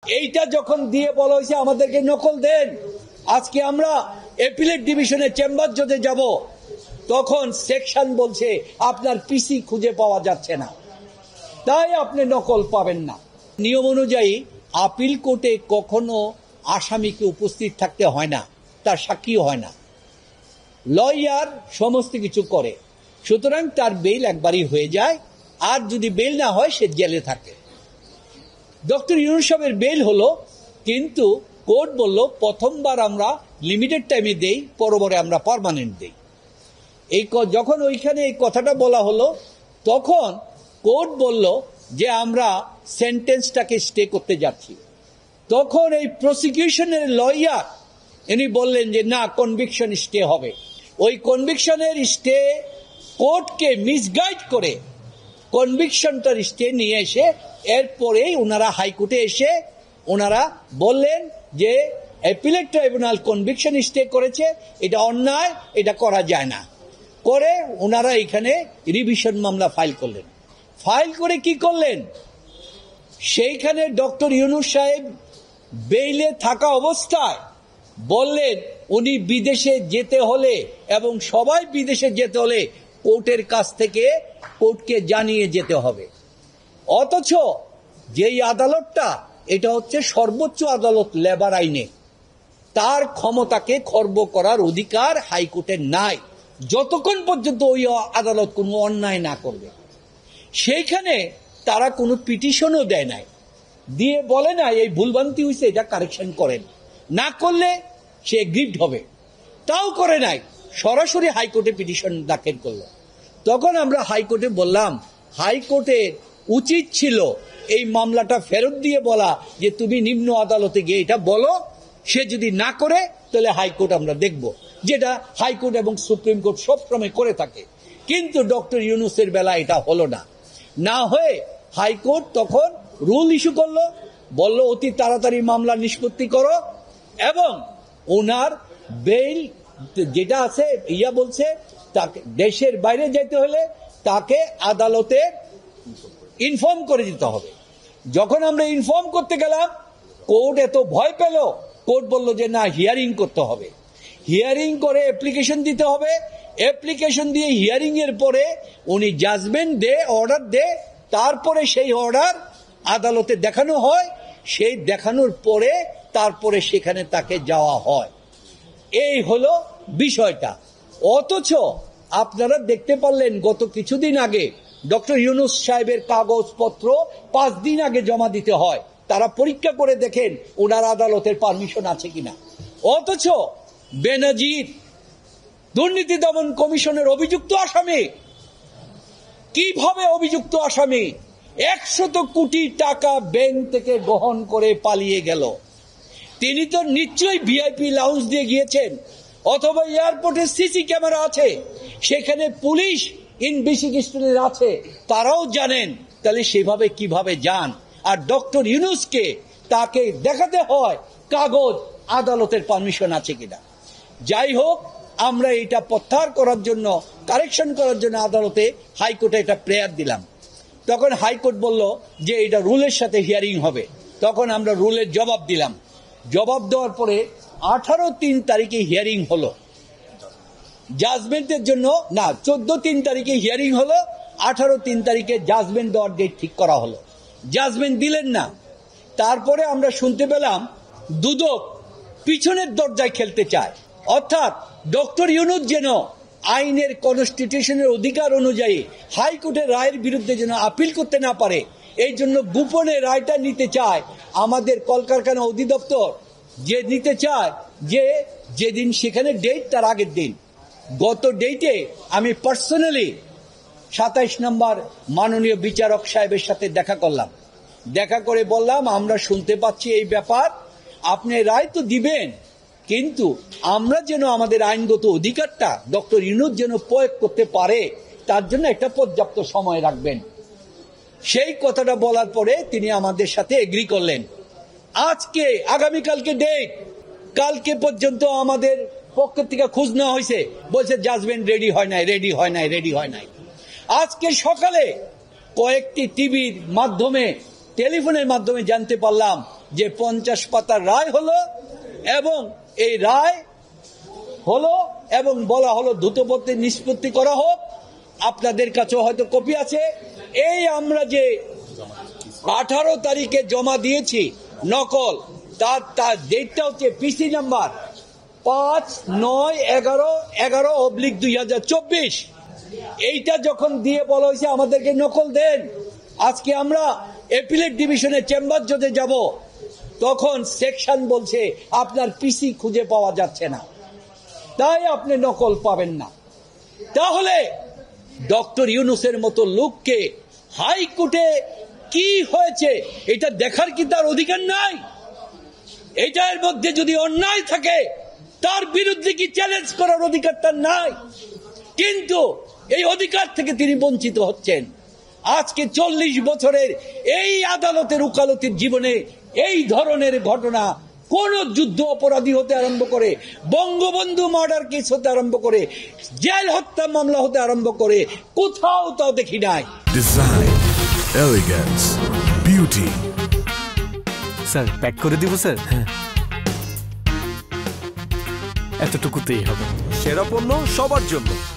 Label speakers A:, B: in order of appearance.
A: এইটা যখন দিয়ে বলা হয়েছে আমাদেরকে নকল দেন, আজকে আমরা অ্যাপিলেট ডিভিশনের চেম্বার জজে যাব, তখন সেকশন বলছে আপনার পিসি খুঁজে পাওয়া যাচ্ছে না, তাই আপনি নকল পাবেন না। নিয়ম অনুযায়ী আপিল কোর্টে কখনো আসামিকে উপস্থিত থাকতে হয় না, তার সাক্ষীও হয় না, লয়ার সমস্ত কিছু করে। সুতরাং তার বেইল একবারই হয়ে যায়, আর যদি বেইল না হয় সে জেলে থাকে। ডক্টর ইউনূস সাহেবের বেইল হলো, কিন্তু কোর্ট বলল প্রথমবার আমরা লিমিটেড টাইমে দেই, পরবর্তী আমরা পার্মানেন্ট দেই। যখন ওইখানে এই কথাটা বলা হলো, তখন কোর্ট বলল যে আমরা সেন্টেন্সটাকে স্টে করতে যাচ্ছি। তখন এই প্রসিকিউশনের লয়ার ইনি বললেন যে না, কনভিকশন স্টে হবে। ওই কনভিকশনের স্টে কোর্টকে মিসগাইড করে কনভিকশনটার স্টে নিয়ে এসে এরপরেই ওনারা হাইকোর্টে এসে ওনারা বললেন যে অ্যাপিলেট ট্রাইব্যুনাল কনভিকশন স্টে করেছে, এটা অন্যায়, এটা করা যায় না। করে ওনারা এখানে রিভিশন মামলা ফাইল করলেন। ফাইল করে কি করলেন, সেইখানে ডক্টর ইউনূস সাহেব বেইলে থাকা অবস্থায় বললেন উনি বিদেশে যেতে হলে এবং সবাই বিদেশে যেতে হলে কোর্টের কাছ থেকে কোর্টকে জানিয়ে যেতে হবে। অথচ যেই আদালতটা, এটা হচ্ছে সর্বোচ্চ আদালত লেবার আইনে, তার ক্ষমতাকে খর্ব করার অধিকার হাইকোর্টের নাই যতক্ষণ পর্যন্ত ওই আদালত কোনো অন্যায় না করবে। সেইখানে তারা কোনো পিটিশনও দেয় নাই, দিয়ে বলে না এই ভুলভ্রান্তি হয়েছে, এটা কারেকশন করেন, না করলে সে গ্রিভড হবে, তাও করে নাই, সরাসরি হাইকোর্টে পিটিশন দাখিল করলো। তখন আমরা হাইকোর্টে বললাম, হাইকোর্টের উচিত ছিল এই মামলাটা ফেরত দিয়ে বলা যে তুমি নিম্ন আদালতে গিয়ে এটা বলো, সে যদি না করে তাহলে হাইকোর্ট আমরা দেখব, যেটা হাইকোর্ট এবং সুপ্রিম কোর্ট সবসময় করে থাকে। কিন্তু ডক্টর ইউনূসের বেলা এটা হলো না, না হয়ে হাইকোর্ট তখন রুল ইস্যু করলো, বলল অতি তাড়াতাড়ি মামলা নিষ্পত্তি করো, এবং ওনার বেইল যেটা আছে বলছে তাকে দেশের বাইরে যেতে হলে তাকে আদালতে ইনফর্ম করে দিতে হবে। যখন আমরা ইনফর্ম করতে গেলাম, কোর্ট এত ভয় পেল, কোর্ট বলল যে না, হিয়ারিং করতে হবে, হিয়ারিং করে অ্যাপ্লিকেশন দিতে হবে, অ্যাপ্লিকেশন দিয়ে হিয়ারিং এর পরে উনি জাজমেন্ট দে, অর্ডার দে, তারপরে সেই অর্ডার আদালতে দেখানো হয়, সেই দেখানোর পরে তারপরে সেখানে তাকে যাওয়া হয়। এই হলো বিষয়টা। অথচ আপনারা দেখতে পারলেন গত কিছুদিন আগে ডক্টর ইউনূস সাহেবের কাগজপত্র 5 দিন আগে জমা দিতে হয়, তারা পরীক্ষা করে দেখেন ওনার আদালতের পারমিশন আছে কিনা। অথচ বেনজির দুর্নীতি দমন কমিশনের অভিযুক্ত আসামি, কিভাবে অভিযুক্ত আসামি 100 কোটি টাকা ব্যাংক থেকে গ্রহণ করে পালিয়ে গেল। তিনি তো নিশ্চয়ই ভিআইপি লাউঞ্জ দিয়ে গিয়েছেন, অথবা এয়ারপোর্টে সিসি ক্যামেরা আছে, সেখানে পুলিশ ইনভেস্টিগেশনের আছে, তারাও জানেন, তাহলে সেভাবে কিভাবে যান। আর ডক্টর ইউনূসকে তাকে দেখাতে হয় কাগজ আদালতের পারমিশন আছে কিনা। যাই হোক, আমরা এটা প্রত্যাহার করার জন্য, কারেকশন করার জন্য আদালতে হাইকোর্টে একটা প্রেয়ার দিলাম। তখন হাইকোর্ট বলল যে এটা রুলের সাথে হিয়ারিং হবে। তখন আমরা রুলের জবাব দিলাম। জবাব দেওয়ার পরে 18 তারিখে হিয়ারিং হলো, জাজমেন্টের জন্য না, 14 তারিখে হিয়ারিং হলো, 18 তারিখে জাজমেন্ট দেওয়ার ডেট ঠিক করা হলো। জাজমেন্ট দিলেন না। তারপরে আমরা শুনতে পেলাম দুদক পিছনের দরজায় খেলতে চায়, অর্থাৎ ডক্টর ইউনূস যেন আইনের কনস্টিটিউশনের অধিকার অনুযায়ী হাইকোর্টের রায়ের বিরুদ্ধে যেন আপিল করতে না পারে, এই জন্য গোপনে রায়টা নিতে চায়। আমাদের কলকারখানা অধিদপ্তর যে নিতে চায় যে যেদিন সেখানে ডেট, তার আগের দিন। গত ডেটে আমি পার্সোনালি 27 নম্বর মাননীয় বিচারক সাহেবের সাথে দেখা করলাম। দেখা করে বললাম, আমরা শুনতে পাচ্ছি এই ব্যাপার, আপনি রায় তো দিবেন, কিন্তু আমরা যেন আমাদের আইনগত অধিকারটা ডক্টর ইউনূস যেন প্রয়োগ করতে পারে, তার জন্য একটা পর্যাপ্ত সময় রাখবেন। সেই কথাটা বলার পরে তিনি আমাদের সাথে এগ্রি করলেন। আজকে আগামীকালকে ডেট, কালকে পর্যন্ত আমাদের পক্ষ থেকে খোঁজ নেওয়া হয়েছে, বলছে জাজমেন্ট রেডি হয় নাই, রেডি হয় নাই, রেডি হয় নাই। আজকে সকালে কয়েকটি টিভির মাধ্যমে, টেলিফোনের মাধ্যমে জানতে পারলাম যে 50 পাতার রায় হলো এবং এই রায় হলো এবং বলা হলো দ্রুতপত্রে নিষ্পত্তি করা হোক। আপনাদের কাছেও হয়তো কপি আছে। এই আমরা যে 18 তারিখে জমা দিয়েছি নকল, তার ডেটটা হচ্ছে পিসি নাম্বার 5-9-11-11/2024। এইটা যখন দিয়ে বলা হয়েছে আমাদেরকে নকল দেন, আজকে আমরা অ্যাপিলেট ডিভিশনের চেম্বার জজে যাব, তখন সেকশন বলছে আপনার পিসি খুঁজে পাওয়া যাচ্ছে না, তাই আপনি নকল পাবেন না। তাহলে ডক্টর ইউনূসের মতো লোককে হাইকোর্টে কি হয়েছে এটা দেখার কি তার অধিকার নাই? এটার মধ্যে যদি অন্যায় থাকে তার বিরুদ্ধে কি চ্যালেঞ্জ করার অধিকার তার নাই? কিন্তু এই অধিকার থেকে তিনি বঞ্চিত হচ্ছেন। আজকে 40 বছরের এই আদালতের উকালতির জীবনে এই ধরনের ঘটনা কোন যুদ্ধ অপরাধী হতে আরম্ভ করে, বঙ্গবন্ধু মার্ডার কেস হতে আরম্ভ করে, জেল হত্যা মামলা হতে আরম্ভ করে, কোথাও তাও দেখি নাই।
B: Design, elegance, beauty.
C: Sir pack করে দিব স্যার? হ্যাঁ, এতটুকুতেই হবে।
B: সেরা পণ্য সবার জন্য।